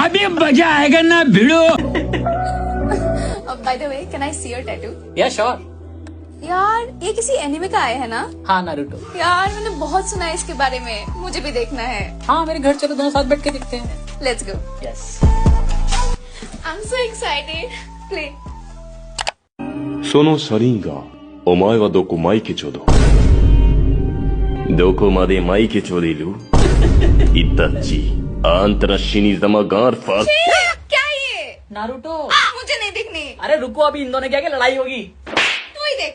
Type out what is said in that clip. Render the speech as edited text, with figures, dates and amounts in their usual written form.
अभी मजा आएगा ना भिड़ो। By the way, can I see your tattoo? या श्योर। यार ये किसी एनिमे का आया है ना? हाँ नारुतो। यार मैंने बहुत सुना है इसके बारे में, मुझे भी देखना है। हाँ मेरे घर चलो दोनों साथ बैठ के देखते हैं। Let's go. Yes. I'm so excited. Play. その車輪が、お前はどこマイケチョド。どこまでマイケチョでいるイタッチ、あんたら死に様ガーファー。 क्या ये? नारुतो। मुझे नहीं देखनी। अरे रुको अभी इन दोनों क्या लड़ाई होगी। तू ही देख।